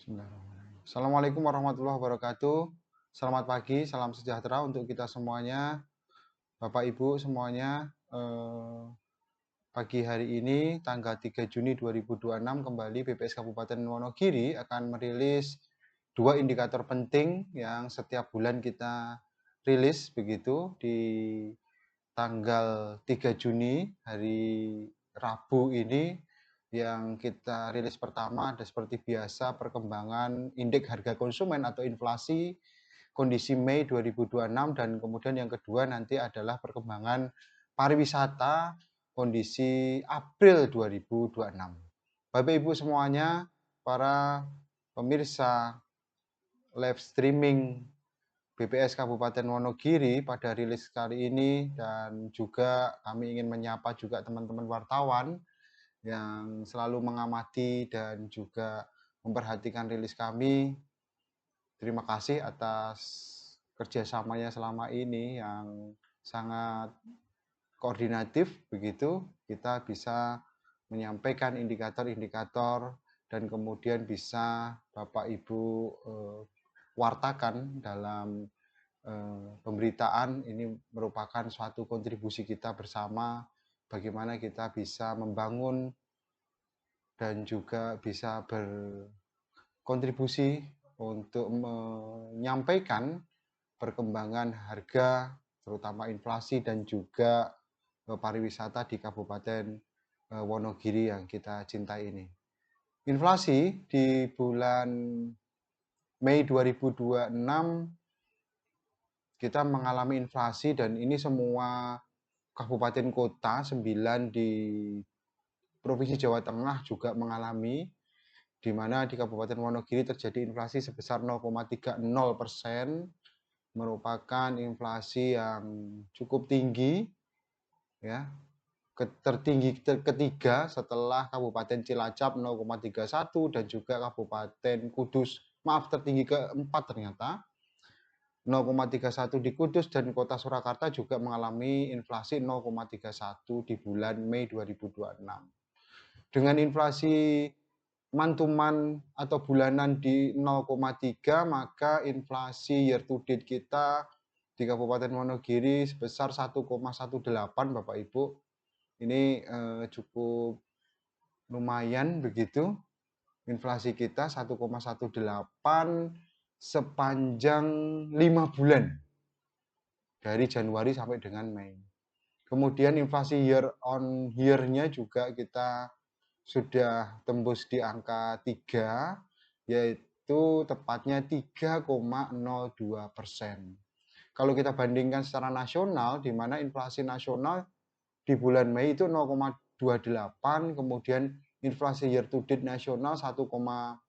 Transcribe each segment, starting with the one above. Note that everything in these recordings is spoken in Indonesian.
Bismillahirrahmanirrahim. Assalamualaikum warahmatullahi wabarakatuh. Selamat pagi, salam sejahtera untuk kita semuanya, Bapak Ibu semuanya. Pagi hari ini, tanggal 3 Juni 2026, kembali BPS Kabupaten Wonogiri akan merilis dua indikator penting yang setiap bulan kita rilis begitu di tanggal 3 Juni, hari Rabu ini, yang kita rilis pertama ada seperti biasa perkembangan indeks harga konsumen atau inflasi kondisi Mei 2026, dan kemudian yang kedua nanti adalah perkembangan pariwisata kondisi April 2026. Bapak Ibu semuanya, para pemirsa live streaming BPS Kabupaten Wonogiri pada rilis kali ini, dan juga kami ingin menyapa juga teman-teman wartawan yang selalu mengamati dan juga memperhatikan rilis kami. Terima kasih atas kerjasamanya selama ini yang sangat koordinatif begitu. Kita bisa menyampaikan indikator-indikator dan kemudian bisa Bapak Ibu wartakan dalam pemberitaan. Ini merupakan suatu kontribusi kita bersama bagaimana kita bisa membangun dan juga bisa berkontribusi untuk menyampaikan perkembangan harga, terutama inflasi dan juga pariwisata di Kabupaten Wonogiri yang kita cintai ini. Inflasi di bulan Mei 2026 kita mengalami inflasi, dan ini semua kabupaten kota 9 di Provinsi Jawa Tengah juga mengalami, di mana di Kabupaten Wonogiri terjadi inflasi sebesar 0,30%, merupakan inflasi yang cukup tinggi, ya, tertinggi ketiga setelah Kabupaten Cilacap 0,31 dan juga Kabupaten Kudus, maaf, tertinggi keempat ternyata 0,31 di Kudus, dan Kota Surakarta juga mengalami inflasi 0,31 di bulan Mei 2026. Dengan inflasi mantuman atau bulanan di 0,3, maka inflasi year to date kita di Kabupaten Wonogiri sebesar 1,18, Bapak Ibu. Ini cukup lumayan begitu. Inflasi kita 1,18 sepanjang 5 bulan dari Januari sampai dengan Mei. Kemudian inflasi year on year-nya juga kita sudah tembus di angka 3, yaitu tepatnya 3,02%. Kalau kita bandingkan secara nasional, di mana inflasi nasional di bulan Mei itu 0,28, kemudian inflasi year to date nasional 1,35,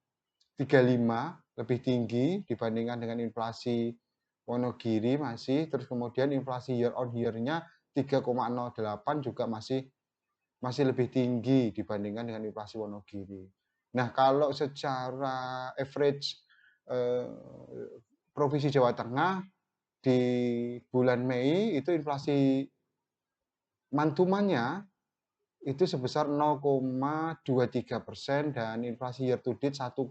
lebih tinggi dibandingkan dengan inflasi Wonogiri masih. Terus kemudian inflasi year on year-nya 3,08 juga masih lebih tinggi dibandingkan dengan inflasi Wonogiri. Nah, kalau secara average Provinsi Jawa Tengah di bulan Mei itu inflasi mantumannya itu sebesar 0,23% dan inflasi year to date 1,19,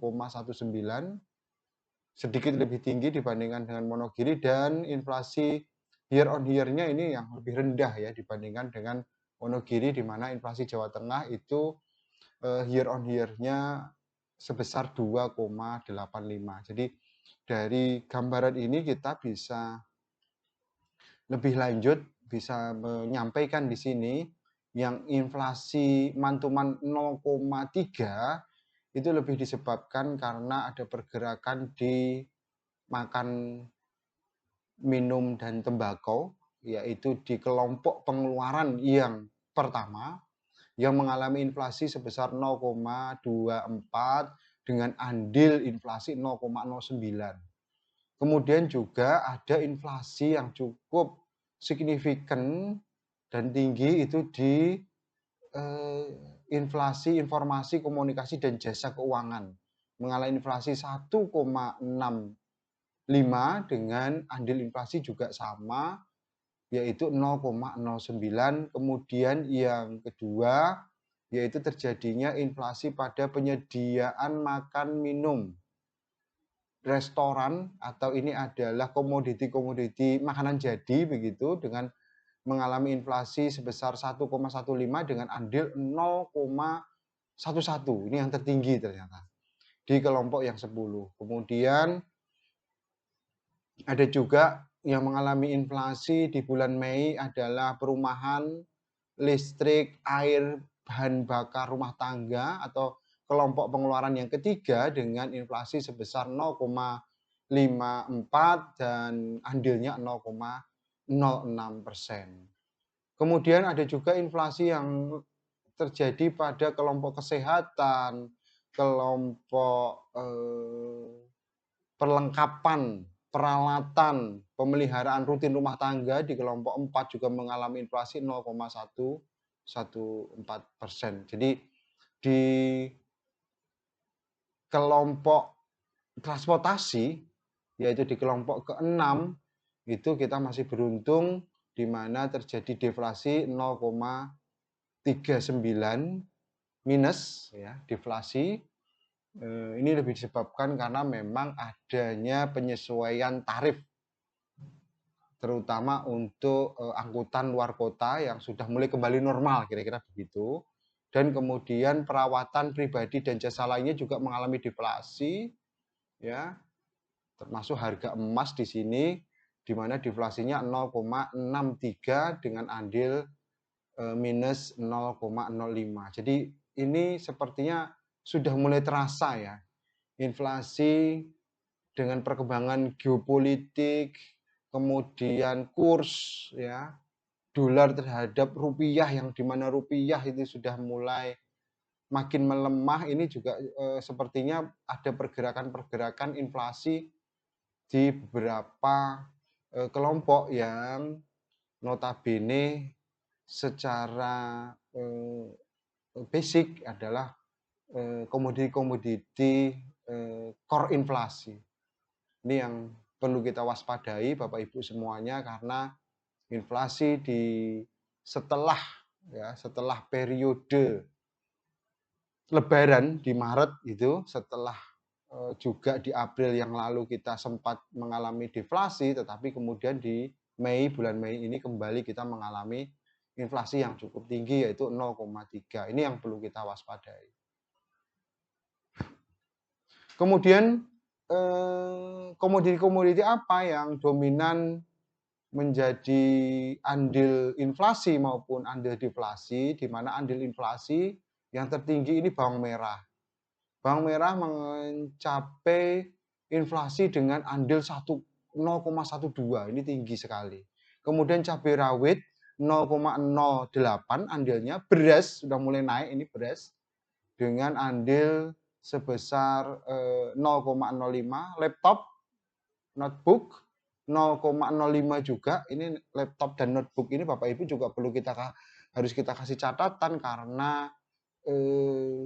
sedikit lebih tinggi dibandingkan dengan Wonogiri, dan inflasi year on year-nya ini yang lebih rendah ya dibandingkan dengan Wonogiri, di mana inflasi Jawa Tengah itu year on year-nya sebesar 2,85. Jadi dari gambaran ini kita bisa lebih lanjut bisa menyampaikan di sini yang inflasi mantuman 0,3 itu lebih disebabkan karena ada pergerakan di makan, minum, dan tembakau, yaitu di kelompok pengeluaran yang pertama yang mengalami inflasi sebesar 0,24 dengan andil inflasi 0,09. Kemudian juga ada inflasi yang cukup signifikan dan tinggi itu di inflasi informasi, komunikasi, dan jasa keuangan, mengalami inflasi 1,65 dengan andil inflasi juga sama, yaitu 0,09. Kemudian yang kedua yaitu terjadinya inflasi pada penyediaan makan minum restoran atau ini adalah komoditi-komoditi makanan jadi begitu dengan mengalami inflasi sebesar 1,15 dengan andil 0,11. Ini yang tertinggi ternyata di kelompok yang 10. Kemudian ada juga yang mengalami inflasi di bulan Mei adalah perumahan, listrik, air, bahan bakar rumah tangga atau kelompok pengeluaran yang ketiga dengan inflasi sebesar 0,54 dan andilnya 0,06%. Kemudian ada juga inflasi yang terjadi pada kelompok kesehatan, kelompok perlengkapan, peralatan, pemeliharaan rutin rumah tangga di kelompok 4 juga mengalami inflasi 0,114%. Jadi di kelompok transportasi, yaitu di kelompok ke-6, itu kita masih beruntung di mana terjadi deflasi 0,39 minus ya, deflasi. Ini lebih disebabkan karena memang adanya penyesuaian tarif terutama untuk angkutan luar kota yang sudah mulai kembali normal kira-kira begitu. Dan kemudian perawatan pribadi dan jasa lainnya juga mengalami deflasi ya. Termasuk harga emas di sini di mana deflasinya 0,63 dengan andil minus 0,05. Jadi ini sepertinya sudah mulai terasa ya, inflasi dengan perkembangan geopolitik, kemudian kurs ya, dolar terhadap rupiah yang di mana rupiah itu sudah mulai makin melemah, ini juga sepertinya ada pergerakan-pergerakan inflasi di beberapa kelompok yang notabene secara basic adalah komoditi-komoditi core inflasi. Ini yang perlu kita waspadai Bapak Ibu semuanya karena inflasi setelah setelah periode Lebaran di Maret itu, setelah juga di April yang lalu kita sempat mengalami deflasi, tetapi kemudian di bulan Mei ini kembali kita mengalami inflasi yang cukup tinggi yaitu 0,3. Ini yang perlu kita waspadai. Kemudian komoditi-komoditi apa yang dominan menjadi andil inflasi maupun andil deflasi, di mana andil inflasi yang tertinggi ini bawang merah. Bawang merah mencapai inflasi dengan andil 0,12, ini tinggi sekali. Kemudian cabai rawit 0,08 andilnya, beras sudah mulai naik ini beras dengan andil sebesar 0,05, laptop, notebook 0,05 juga. Ini laptop dan notebook ini Bapak Ibu juga harus kita kasih catatan karena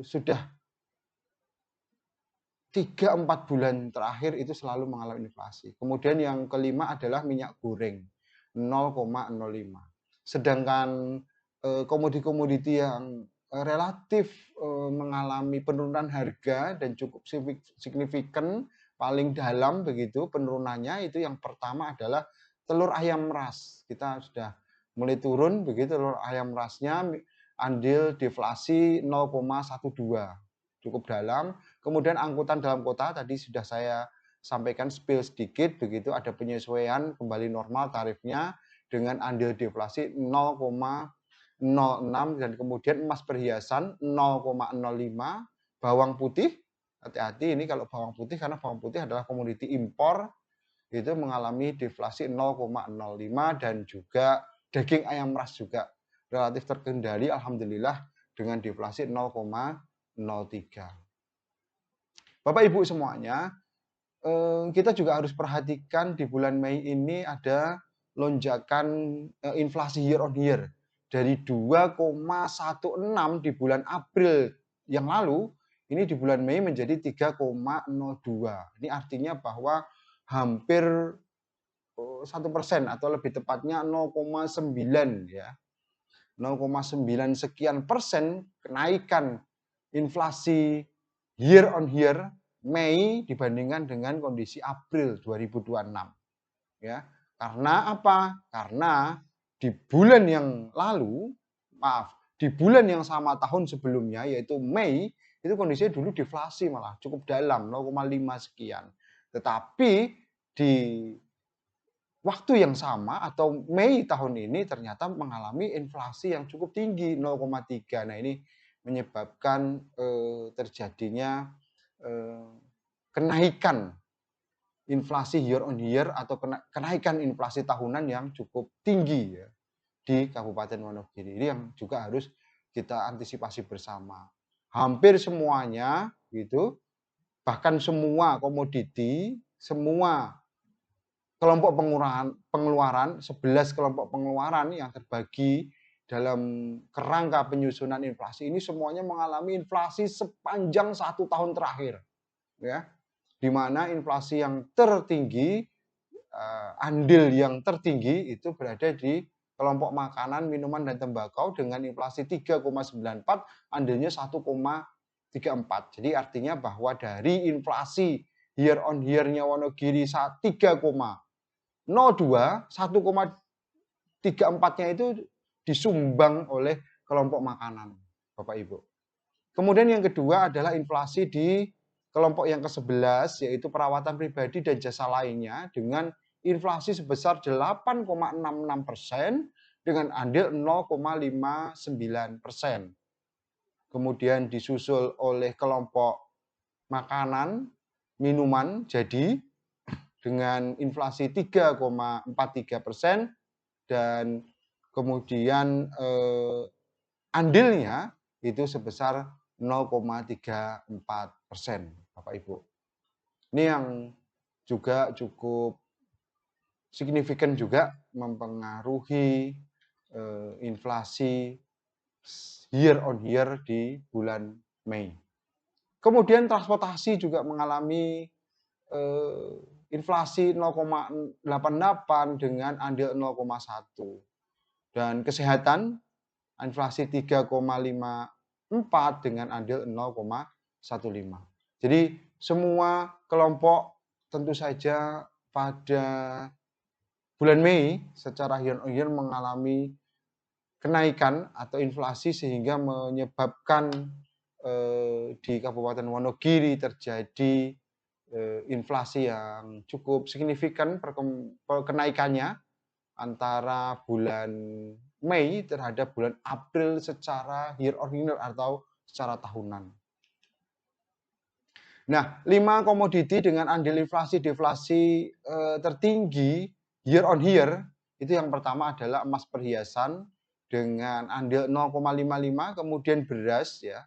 sudah 3-4 bulan terakhir itu selalu mengalami inflasi. Kemudian yang kelima adalah minyak goreng 0,05. Sedangkan komoditi-komoditi yang relatif mengalami penurunan harga dan cukup signifikan, paling dalam begitu penurunannya, itu yang pertama adalah telur ayam ras. Kita sudah mulai turun begitu telur ayam rasnya, andil deflasi 0,12, cukup dalam. Kemudian angkutan dalam kota tadi sudah saya sampaikan spill sedikit begitu, ada penyesuaian kembali normal tarifnya dengan andil deflasi 0,06, dan kemudian emas perhiasan 0,05, bawang putih hati-hati ini kalau bawang putih karena bawang putih adalah komoditi impor, itu mengalami deflasi 0,05, dan juga daging ayam ras juga relatif terkendali alhamdulillah dengan deflasi 0,03. Bapak Ibu semuanya, kita juga harus perhatikan di bulan Mei ini ada lonjakan inflasi year on year dari 2,16 di bulan April yang lalu, ini di bulan Mei menjadi 3,02. Ini artinya bahwa hampir 1% atau lebih tepatnya 0,9 ya. 0,9 sekian persen kenaikan inflasi year on year Mei dibandingkan dengan kondisi April 2026 ya. Karena apa? Karena di bulan yang lalu, maaf, di bulan yang sama tahun sebelumnya yaitu Mei, itu kondisinya dulu deflasi malah cukup dalam 0,5 sekian. Tetapi di waktu yang sama atau Mei tahun ini ternyata mengalami inflasi yang cukup tinggi 0,3. Nah, ini menyebabkan terjadinya eh, kenaikan inflasi year on year atau kenaikan inflasi tahunan yang cukup tinggi ya di Kabupaten Wonogiri. Ini yang juga harus kita antisipasi bersama. Hampir semuanya gitu, bahkan semua komoditi, semua kelompok pengeluaran 11 kelompok pengeluaran yang terbagi dalam kerangka penyusunan inflasi ini semuanya mengalami inflasi sepanjang 1 tahun terakhir ya, di mana inflasi yang tertinggi, andil yang tertinggi itu berada di kelompok makanan, minuman, dan tembakau dengan inflasi 3,94, andilnya 1,34. Jadi artinya bahwa dari inflasi year on year-nya Wonogiri 3,02, 1,34-nya itu disumbang oleh kelompok makanan, Bapak Ibu. Kemudian yang kedua adalah inflasi di kelompok yang ke-11, yaitu perawatan pribadi dan jasa lainnya dengan inflasi sebesar 8,66% dengan andil 0,59%. Kemudian disusul oleh kelompok makanan, minuman, jadi dengan inflasi 3,43% dan kemudian andilnya itu sebesar 0,34%, Bapak Ibu. Ini yang juga cukup signifikan juga mempengaruhi inflasi year on year di bulan Mei. Kemudian transportasi juga mengalami inflasi 0,88 dengan andil 0,1. Dan kesehatan inflasi 3,54 dengan andil 0,15. Jadi semua kelompok tentu saja pada bulan Mei secara year on year mengalami kenaikan atau inflasi sehingga menyebabkan di Kabupaten Wonogiri terjadi inflasi yang cukup signifikan kenaikannya antara bulan Mei terhadap bulan April secara year on year atau secara tahunan. Nah, 5 komoditi dengan andil inflasi deflasi tertinggi year on year itu yang pertama adalah emas perhiasan dengan andil 0,55, kemudian beras ya.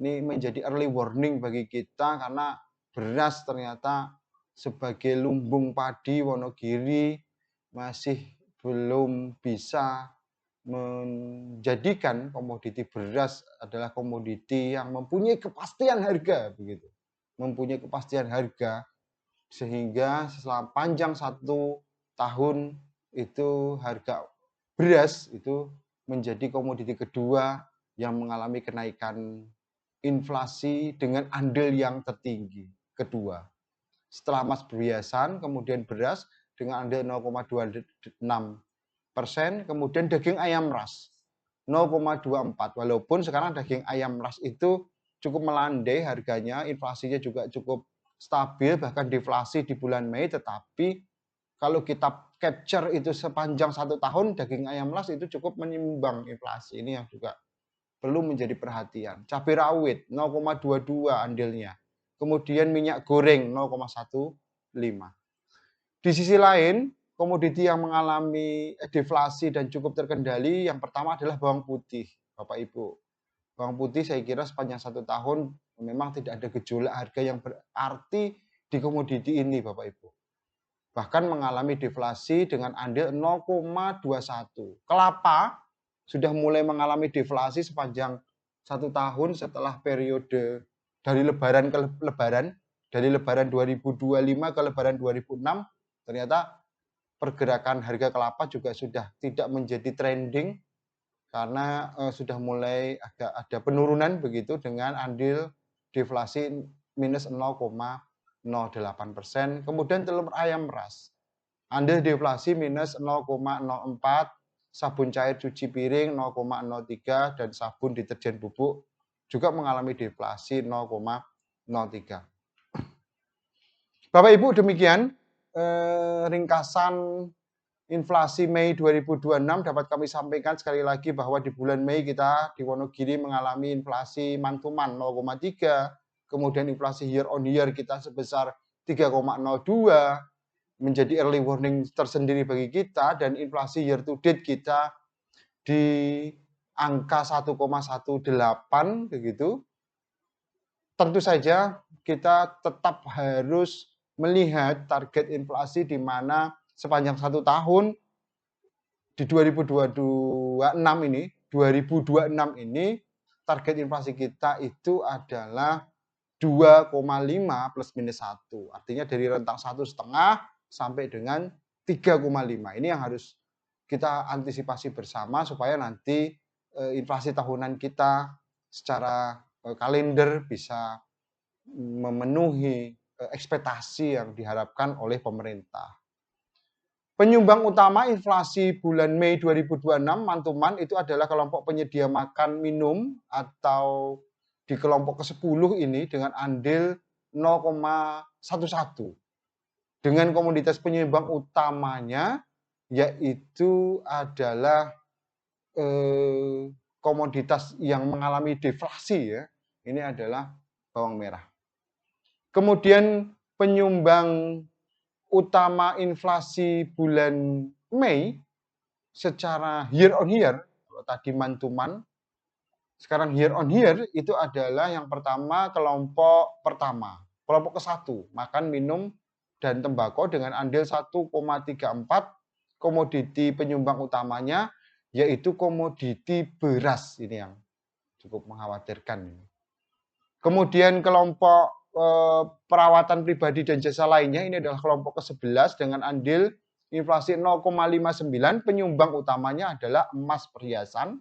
Ini menjadi early warning bagi kita karena beras ternyata sebagai lumbung padi Wonogiri masih belum bisa menjadikan komoditi beras adalah komoditi yang mempunyai kepastian harga begitu. Mempunyai kepastian harga sehingga selama panjang 1 tahun itu harga beras itu menjadi komoditi kedua yang mengalami kenaikan inflasi dengan andil yang tertinggi kedua. Setelah emas perhiasan, kemudian beras dengan andil 0,26%, kemudian daging ayam ras 0,24. Walaupun sekarang daging ayam ras itu cukup melandai harganya, inflasinya juga cukup stabil, bahkan deflasi di bulan Mei, tetapi kalau kita capture itu sepanjang 1 tahun, daging ayam ras itu cukup menyumbang inflasi. Ini yang juga perlu menjadi perhatian. Cabai rawit 0,22 andilnya. Kemudian minyak goreng 0,15. Di sisi lain, komoditi yang mengalami deflasi dan cukup terkendali, yang pertama adalah bawang putih, Bapak Ibu. Bawang putih saya kira sepanjang 1 tahun memang tidak ada gejolak harga yang berarti di komoditi ini, Bapak Ibu. Bahkan mengalami deflasi dengan andil 0,21. Kelapa sudah mulai mengalami deflasi sepanjang 1 tahun setelah periode dari lebaran ke lebaran, dari lebaran 2025 ke lebaran 2006, ternyata pergerakan harga kelapa juga sudah tidak menjadi trending karena sudah mulai agak ada penurunan begitu dengan andil deflasi minus 0,08%. Kemudian telur ayam ras, andil deflasi minus 0,04, sabun cair cuci piring 0,03, dan sabun deterjen bubuk juga mengalami deflasi 0,03. Bapak Ibu, demikian ringkasan inflasi Mei 2026 dapat kami sampaikan sekali lagi bahwa di bulan Mei kita di Wonogiri mengalami inflasi month-to-month 0,3, kemudian inflasi year on year kita sebesar 3,02, menjadi early warning tersendiri bagi kita, dan inflasi year to date kita di angka 1,18 begitu. Tentu saja kita tetap harus melihat target inflasi di mana sepanjang 1 tahun di 2026 ini target inflasi kita itu adalah 2,5 plus minus 1. Artinya dari rentang 1,5 sampai dengan 3,5. Ini yang harus kita antisipasi bersama supaya nanti inflasi tahunan kita secara kalender bisa memenuhi ekspektasi yang diharapkan oleh pemerintah. Penyumbang utama inflasi bulan Mei 2026 month-to-month itu adalah kelompok penyedia makan minum atau di kelompok ke-10 ini dengan andil 0,11. Dengan komoditas penyumbang utamanya yaitu adalah komoditas yang mengalami deflasi ya. Ini adalah bawang merah. Kemudian penyumbang utama inflasi bulan Mei secara year on year, kalau tadi month to month, sekarang year on year itu adalah yang pertama kelompok pertama, kelompok ke-1, makan, minum, dan tembakau dengan andil 1,34, komoditi penyumbang utamanya yaitu komoditi beras, ini yang cukup mengkhawatirkan. Kemudian kelompok perawatan pribadi dan jasa lainnya, ini adalah kelompok ke-11 dengan andil inflasi 0,59, penyumbang utamanya adalah emas perhiasan.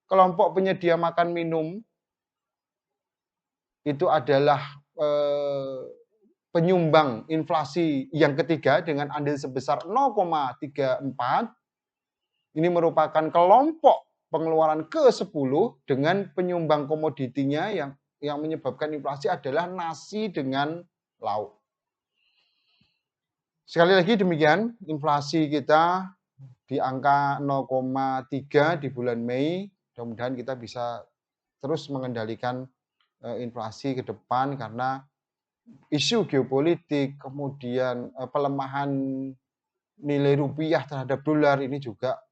Kelompok penyedia makan minum itu adalah penyumbang inflasi yang ketiga dengan andil sebesar 0,34. Ini merupakan kelompok pengeluaran ke-10 dengan penyumbang komoditinya yang menyebabkan inflasi adalah nasi dengan lauk. Sekali lagi demikian, inflasi kita di angka 0,3 di bulan Mei. Mudah-mudahan kita bisa terus mengendalikan inflasi ke depan karena isu geopolitik, kemudian pelemahan nilai rupiah terhadap dolar ini juga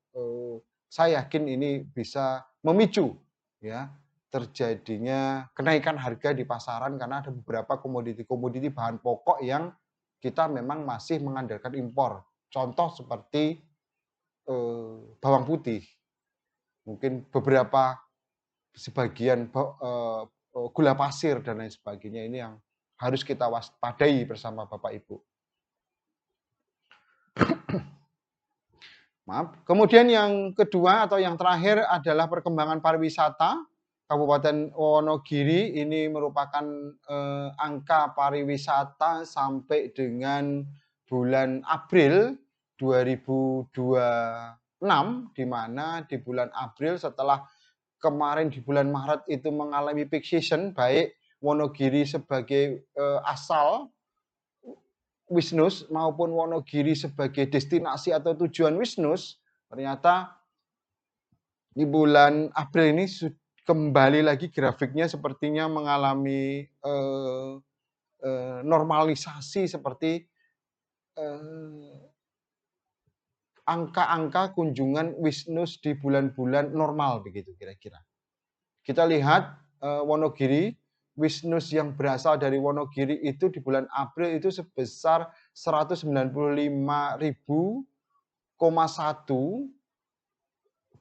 saya yakin ini bisa memicu ya terjadinya kenaikan harga di pasaran karena ada beberapa komoditi-komoditi bahan pokok yang kita memang masih mengandalkan impor. Contoh seperti bawang putih, mungkin beberapa sebagian gula pasir dan lain sebagainya, ini yang harus kita waspadai bersama Bapak Ibu. Maaf. Kemudian yang kedua atau yang terakhir adalah perkembangan pariwisata. Kabupaten Wonogiri ini merupakan angka pariwisata sampai dengan bulan April 2026, di mana di bulan April setelah kemarin di bulan Maret itu mengalami peak season, baik Wonogiri sebagai asal Wisnus maupun Wonogiri sebagai destinasi atau tujuan Wisnus, ternyata di bulan April ini kembali lagi grafiknya sepertinya mengalami normalisasi seperti angka-angka kunjungan Wisnus di bulan-bulan normal begitu kira-kira. Kita lihat Wonogiri, Wisnus yang berasal dari Wonogiri itu di bulan April itu sebesar 195.000,1,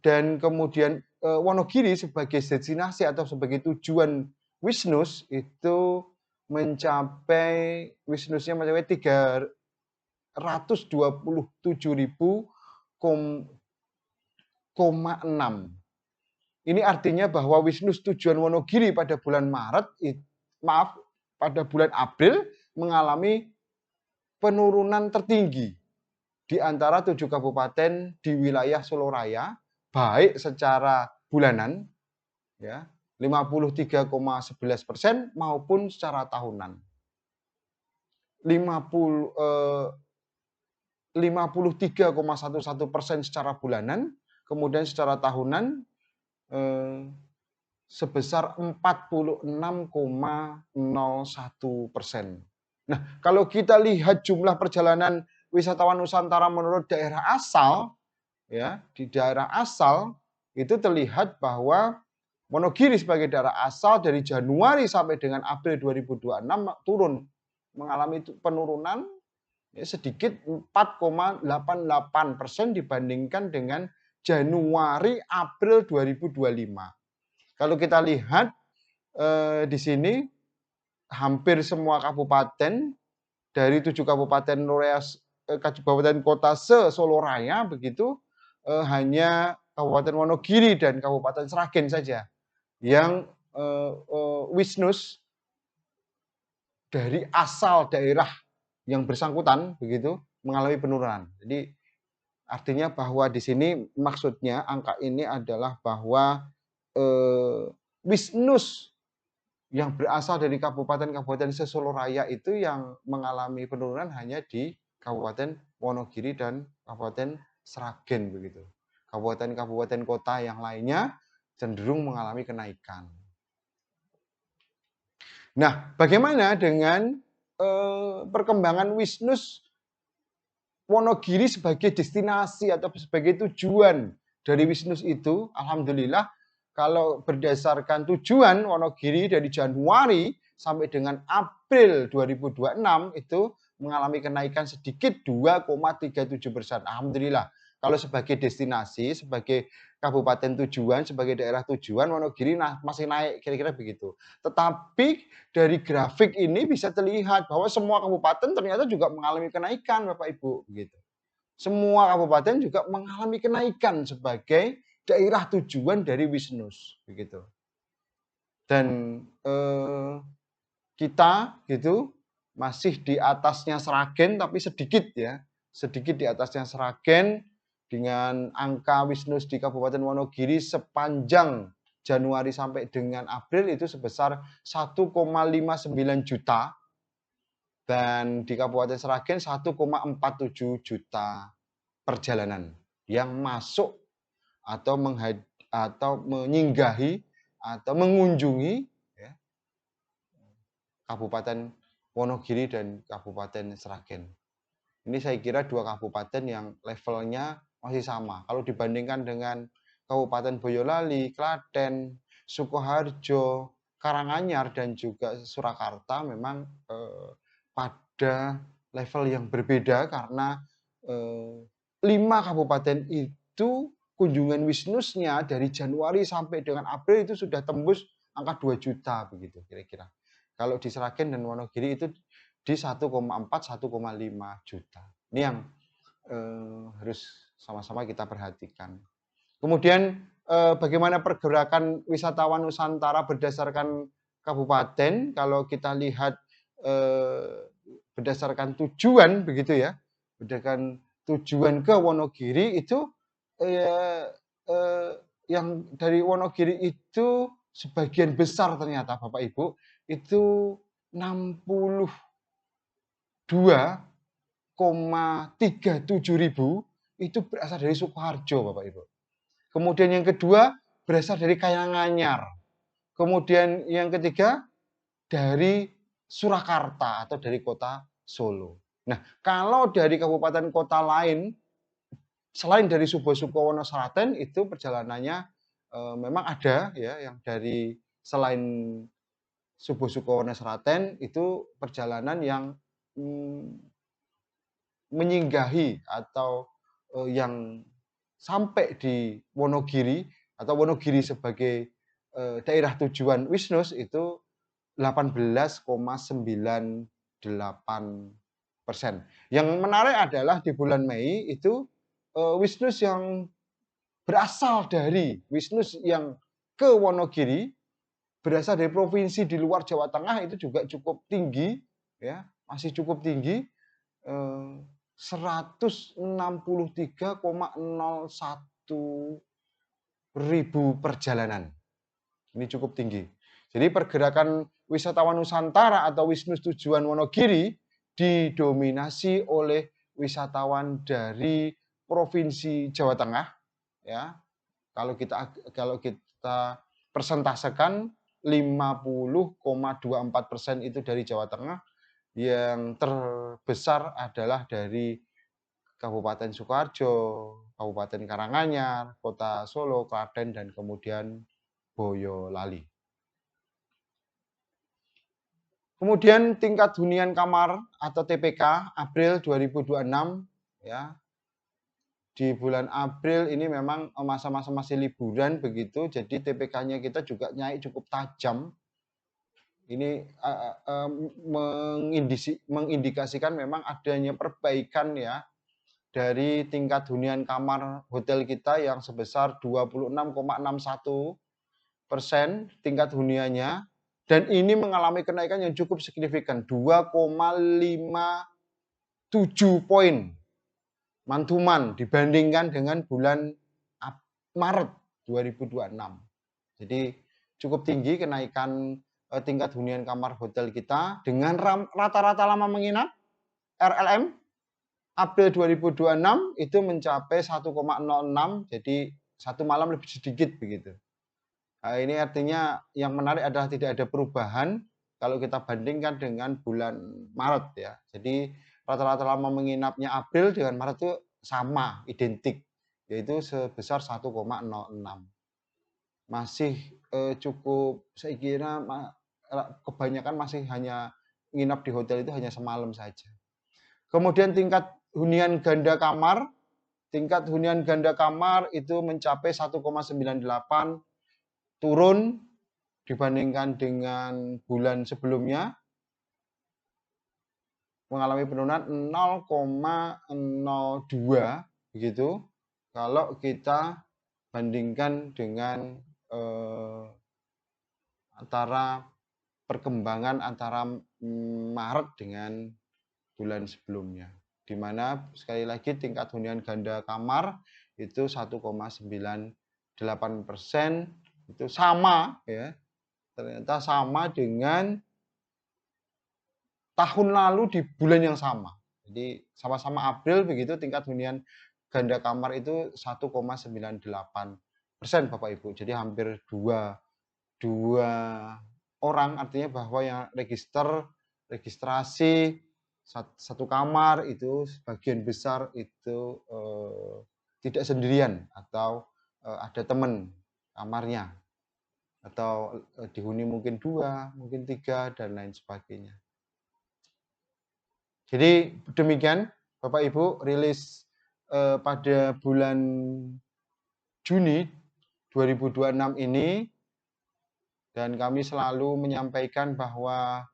dan kemudian Wonogiri sebagai destinasi atau sebagai tujuan Wisnus itu mencapai Wisnusnya mencapai 327.000,6. Ini artinya bahwa Wisnus tujuan Wonogiri pada bulan Maret, pada bulan April mengalami penurunan tertinggi di antara 7 kabupaten di wilayah Solo Raya, baik secara bulanan, ya, 53,11% maupun secara tahunan. 53,11% secara bulanan, kemudian secara tahunan sebesar 46,01%. Nah, kalau kita lihat jumlah perjalanan wisatawan Nusantara menurut daerah asal, ya, di daerah asal itu terlihat bahwa Wonogiri sebagai daerah asal dari Januari sampai dengan April 2026 turun, mengalami penurunan ya, sedikit 4,88% dibandingkan dengan Januari April 2025. Kalau kita lihat di sini hampir semua kabupaten dari 7 kabupaten kabupaten kota se-Solo Raya begitu hanya Kabupaten Wonogiri dan Kabupaten Sragen saja yang wisnus dari asal daerah yang bersangkutan begitu mengalami penurunan. Jadi artinya bahwa di sini maksudnya angka ini adalah bahwa wisnus yang berasal dari kabupaten-kabupaten se-Solo Raya itu yang mengalami penurunan hanya di Kabupaten Wonogiri dan Kabupaten Sragen begitu. Kabupaten-kabupaten kota yang lainnya cenderung mengalami kenaikan. Nah, bagaimana dengan perkembangan wisnus Wonogiri sebagai destinasi atau sebagai tujuan dari wisnus itu? Alhamdulillah, kalau berdasarkan tujuan Wonogiri dari Januari sampai dengan April 2026 itu mengalami kenaikan sedikit 2,37%. Alhamdulillah. Kalau sebagai destinasi, sebagai kabupaten tujuan, sebagai daerah tujuan, Wonogiri masih naik, kira-kira begitu. Tetapi dari grafik ini bisa terlihat bahwa semua kabupaten ternyata juga mengalami kenaikan, Bapak Ibu, begitu. Semua kabupaten juga mengalami kenaikan sebagai daerah tujuan dari wisnus, begitu. Dan kita gitu masih di atasnya Sragen, tapi sedikit ya, sedikit di atasnya Sragen dengan angka wisnus di Kabupaten Wonogiri sepanjang Januari sampai dengan April itu sebesar 1,59 juta dan di Kabupaten Sragen 1,47 juta perjalanan yang masuk atau menyinggahi atau mengunjungi ya, Kabupaten Wonogiri dan Kabupaten Sragen. Ini saya kira dua kabupaten yang levelnya masih sama. Kalau dibandingkan dengan Kabupaten Boyolali, Klaten, Sukoharjo, Karanganyar, dan juga Surakarta memang pada level yang berbeda karena 5 kabupaten itu kunjungan wisnusnya dari Januari sampai dengan April itu sudah tembus angka 2 juta begitu kira-kira. Kalau di Sragen dan Wonogiri itu di 1,4-1,5 juta. Ini yang harus sama-sama kita perhatikan. Kemudian bagaimana pergerakan wisatawan Nusantara berdasarkan kabupaten? Kalau kita lihat berdasarkan tujuan begitu ya, berdasarkan tujuan ke Wonogiri itu yang dari Wonogiri itu sebagian besar ternyata Bapak Ibu itu 62,37 ribu itu berasal dari Sukoharjo Bapak Ibu. Kemudian yang kedua berasal dari Karanganyar. Kemudian yang ketiga dari Surakarta atau dari kota Solo. Nah, kalau dari kabupaten kota lain selain dari Subo Wonoslaten itu perjalanannya memang ada ya yang dari selain Subo Wonoslaten itu perjalanan yang menyinggahi atau yang sampai di Wonogiri atau Wonogiri sebagai daerah tujuan wisnus itu 18,98%. Yang menarik adalah di bulan Mei itu wisnus yang berasal dari wisnus yang ke Wonogiri berasal dari provinsi di luar Jawa Tengah itu juga cukup tinggi, ya, masih cukup tinggi, 163,01 ribu perjalanan. Ini cukup tinggi. Jadi pergerakan wisatawan Nusantara atau wishlist tujuan Wonogiri didominasi oleh wisatawan dari provinsi Jawa Tengah, ya. Kalau kita persentasekan 50,24% itu dari Jawa Tengah, yang terbesar adalah dari Kabupaten Sukoharjo, Kabupaten Karanganyar, Kota Solo, Klaten, dan kemudian Boyolali. Kemudian tingkat hunian kamar atau TPK April 2026, ya. Di bulan April ini memang masa-masa masih liburan begitu, jadi TPK-nya kita juga naik cukup tajam. Ini mengindikasikan memang adanya perbaikan, ya, dari tingkat hunian kamar hotel kita yang sebesar 26,61% tingkat huniannya, dan ini mengalami kenaikan yang cukup signifikan, 2,57 poin mantuman dibandingkan dengan bulan Maret 2026. Jadi cukup tinggi kenaikan tingkat hunian kamar hotel kita dengan rata-rata lama menginap RLM April 2026 itu mencapai 1,06, jadi satu malam lebih sedikit begitu. Nah, ini artinya yang menarik adalah tidak ada perubahan kalau kita bandingkan dengan bulan Maret, ya. Jadi rata-rata lama menginapnya April dengan Maret itu sama, identik, yaitu sebesar 1,06. Masih cukup, saya kira kebanyakan masih hanya nginap di hotel itu hanya semalam saja. Kemudian tingkat hunian ganda kamar itu mencapai 1,98, turun dibandingkan dengan bulan sebelumnya, mengalami penurunan 0,02 begitu. Kalau kita bandingkan dengan antara perkembangan antara Maret dengan bulan sebelumnya, di mana sekali lagi tingkat hunian ganda kamar itu 1,98%, itu sama, ya, ternyata sama dengan tahun lalu di bulan yang sama. Jadi sama-sama April begitu, tingkat hunian ganda kamar itu 1,98% Bapak Ibu. Jadi hampir dua orang, artinya bahwa yang registrasi satu kamar itu sebagian besar itu tidak sendirian atau ada teman kamarnya, atau dihuni mungkin 2, mungkin 3, dan lain sebagainya. Jadi demikian Bapak Ibu, rilis pada bulan Juni 2026 ini, dan kami selalu menyampaikan bahwa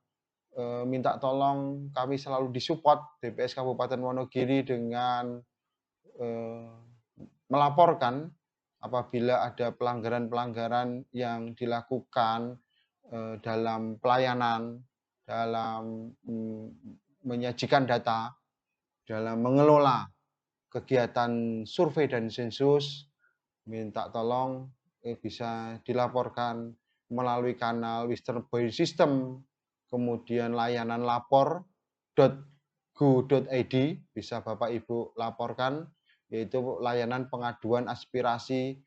minta tolong kami selalu disupport BPS Kabupaten Wonogiri dengan melaporkan apabila ada pelanggaran-pelanggaran yang dilakukan dalam pelayanan, dalam menyajikan data, dalam mengelola kegiatan survei dan sensus. Minta tolong bisa dilaporkan melalui kanal Western Boy System, kemudian layanan lapor.go.id bisa Bapak Ibu laporkan, yaitu layanan pengaduan aspirasi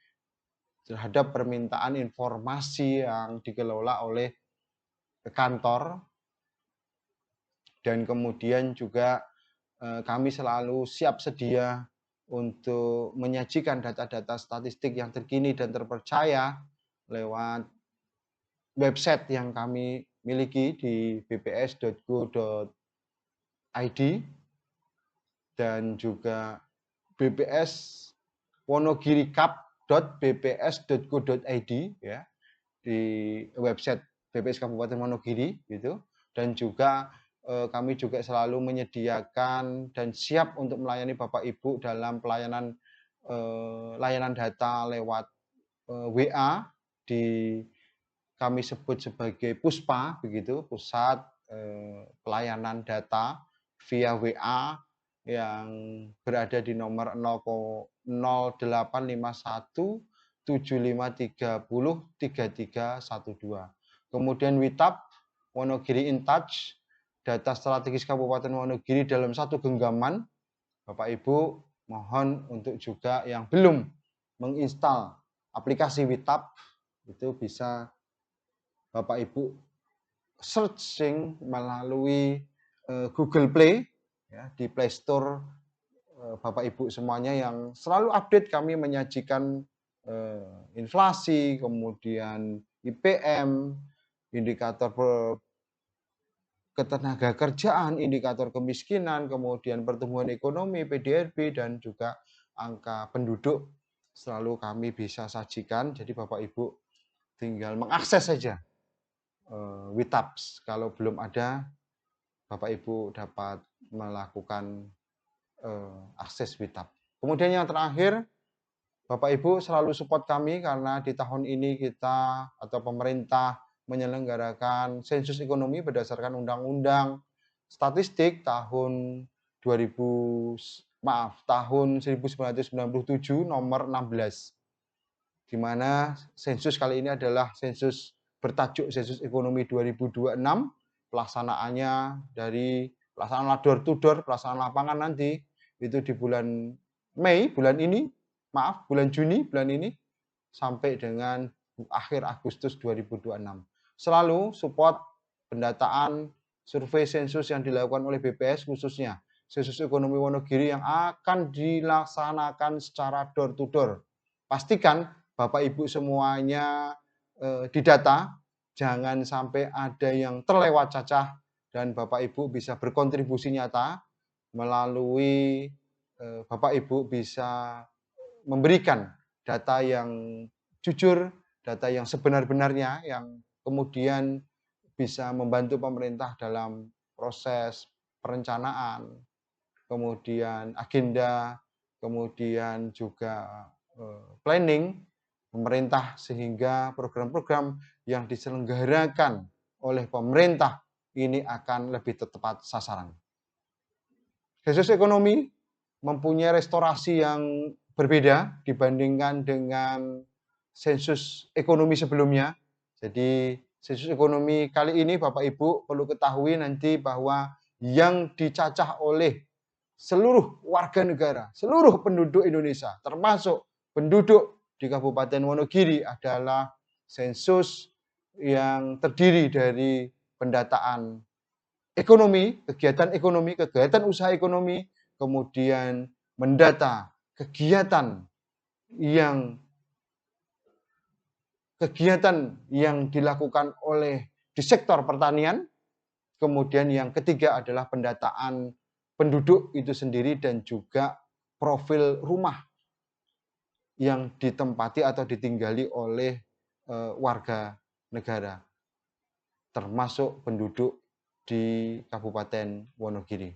terhadap permintaan informasi yang dikelola oleh kantor. Dan kemudian juga kami selalu siap sedia untuk menyajikan data-data statistik yang terkini dan terpercaya lewat website yang kami miliki di bps.go.id dan juga bpswonogirikap.bps.go.id, ya, di website BPS Kabupaten Wonogiri gitu. Dan juga kami juga selalu menyediakan dan siap untuk melayani Bapak Ibu dalam layanan data lewat WA di kami sebut sebagai Puspa begitu, Pusat Pelayanan Data via WA yang berada di nomor 0851 7530 3312. Kemudian WITAP Wonogiri In Touch, data strategis Kabupaten Wonogiri dalam satu genggaman. Bapak Ibu mohon untuk juga yang belum menginstal aplikasi WITAP itu bisa Bapak Ibu searching melalui Google Play ya, di Play Store. Bapak Ibu semuanya yang selalu update, kami menyajikan inflasi, kemudian IPM, indikator ketenaga kerjaan, indikator kemiskinan, kemudian pertumbuhan ekonomi, PDRB, dan juga angka penduduk selalu kami bisa sajikan. Jadi Bapak Ibu tinggal mengakses saja WITAPS. Kalau belum ada, Bapak Ibu dapat melakukan akses WITAP. Kemudian yang terakhir, Bapak Ibu selalu support kami karena di tahun ini kita atau pemerintah menyelenggarakan sensus ekonomi berdasarkan Undang-Undang Statistik tahun 1997 nomor 16, di mana sensus kali ini adalah sensus bertajuk Sensus Ekonomi 2026, pelaksanaannya dari pelaksanaan door to door, pelaksanaan lapangan nanti itu di bulan Mei, bulan Juni bulan ini sampai dengan akhir Agustus 2026. Selalu support pendataan survei sensus yang dilakukan oleh BPS, khususnya sensus ekonomi Wonogiri yang akan dilaksanakan secara door to door. Pastikan Bapak Ibu semuanya didata, jangan sampai ada yang terlewat cacah, dan Bapak Ibu bisa berkontribusi nyata melalui Bapak Ibu bisa memberikan data yang jujur, data yang sebenar-benarnya, yang kemudian bisa membantu pemerintah dalam proses perencanaan, kemudian agenda, kemudian juga planning pemerintah, sehingga program-program yang diselenggarakan oleh pemerintah ini akan lebih tepat sasaran. Sensus ekonomi mempunyai restorasi yang berbeda dibandingkan dengan sensus ekonomi sebelumnya. Jadi sensus ekonomi kali ini Bapak Ibu perlu ketahui nanti bahwa yang dicacah oleh seluruh warga negara, seluruh penduduk Indonesia, termasuk penduduk di Kabupaten Wonogiri, adalah sensus yang terdiri dari pendataan ekonomi, kegiatan usaha ekonomi, kemudian mendata kegiatan yang dilakukan oleh di sektor pertanian. Kemudian yang ketiga adalah pendataan penduduk itu sendiri dan juga profil rumah yang ditempati atau ditinggali oleh warga negara, termasuk penduduk di Kabupaten Wonogiri.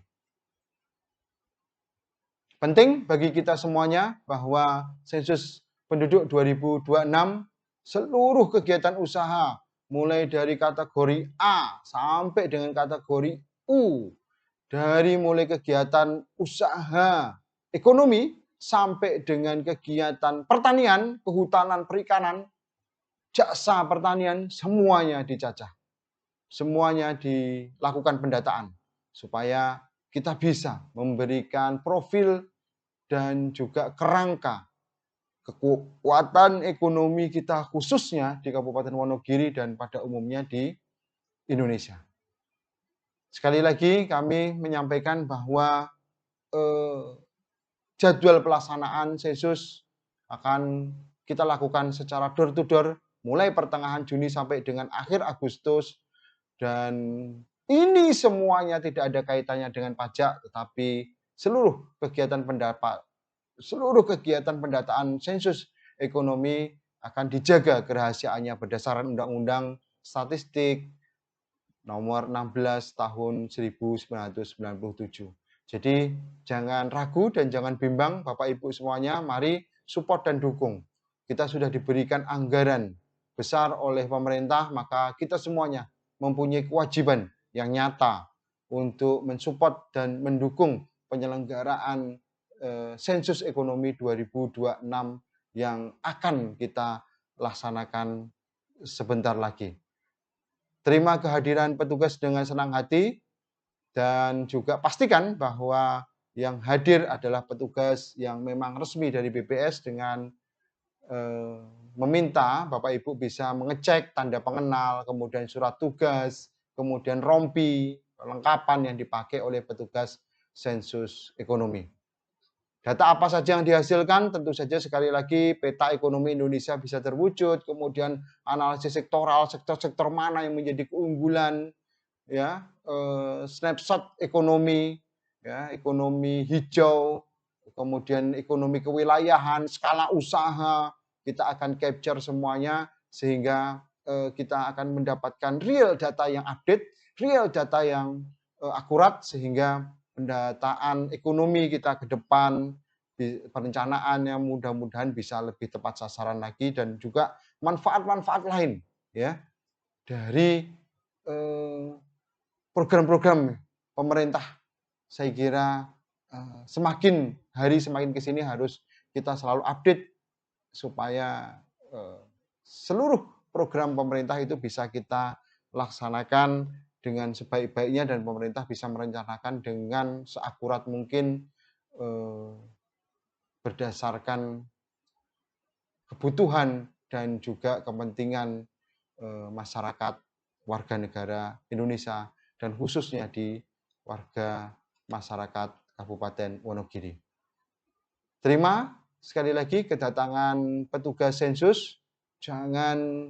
Penting bagi kita semuanya bahwa sensus penduduk 2026 seluruh kegiatan usaha mulai dari kategori A sampai dengan kategori U, dari mulai kegiatan usaha ekonomi sampai dengan kegiatan pertanian, kehutanan, perikanan, jasa pertanian, semuanya dicacah. Semuanya dilakukan pendataan supaya kita bisa memberikan profil dan juga kerangka kekuatan ekonomi kita, khususnya di Kabupaten Wonogiri dan pada umumnya di Indonesia. Sekali lagi kami menyampaikan bahwa jadwal pelaksanaan sensus akan kita lakukan secara door to door mulai pertengahan Juni sampai dengan akhir Agustus, dan ini semuanya tidak ada kaitannya dengan pajak, tetapi seluruh kegiatan pendataan sensus ekonomi akan dijaga kerahasiaannya berdasarkan Undang-Undang Statistik nomor 16 tahun 1997. Jadi jangan ragu dan jangan bimbang Bapak Ibu semuanya, mari support dan dukung. Kita sudah diberikan anggaran besar oleh pemerintah, maka kita semuanya mempunyai kewajiban yang nyata untuk mensupport dan mendukung penyelenggaraan sensus ekonomi 2026 yang akan kita laksanakan sebentar lagi. Terima kehadiran petugas dengan senang hati dan juga pastikan bahwa yang hadir adalah petugas yang memang resmi dari BPS dengan meminta Bapak Ibu bisa mengecek tanda pengenal, kemudian surat tugas, kemudian rompi, perlengkapan yang dipakai oleh petugas sensus ekonomi. Data apa saja yang dihasilkan? Tentu saja sekali lagi peta ekonomi Indonesia bisa terwujud, kemudian analisis sektoral, sektor-sektor mana yang menjadi keunggulan, ya, snapshot ekonomi, ya, ekonomi hijau, kemudian ekonomi kewilayahan, skala usaha, kita akan capture semuanya sehingga kita akan mendapatkan real data yang update, real data yang akurat sehingga pendataan ekonomi kita ke depan, perencanaan yang mudah-mudahan bisa lebih tepat sasaran lagi dan juga manfaat-manfaat lain ya dari program-program pemerintah. Saya kira semakin hari semakin ke sini harus kita selalu update supaya seluruh program pemerintah itu bisa kita laksanakan dengan sebaik-baiknya dan pemerintah bisa merencanakan dengan seakurat mungkin berdasarkan kebutuhan dan juga kepentingan masyarakat warga negara Indonesia dan khususnya di warga masyarakat Kabupaten Wonogiri. Terima sekali lagi kedatangan petugas sensus. Jangan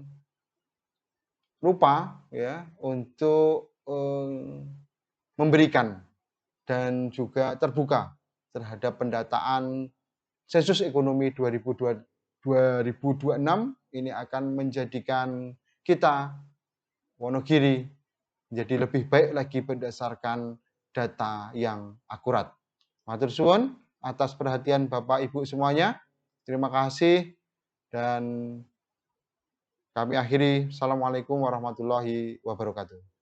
lupa ya untuk memberikan dan juga terbuka terhadap pendataan sensus ekonomi 2026 ini akan menjadikan kita Wonogiri menjadi lebih baik lagi berdasarkan data yang akurat. Matur suwun atas perhatian Bapak Ibu semuanya. Terima kasih dan kami akhiri. Assalamualaikum warahmatullahi wabarakatuh.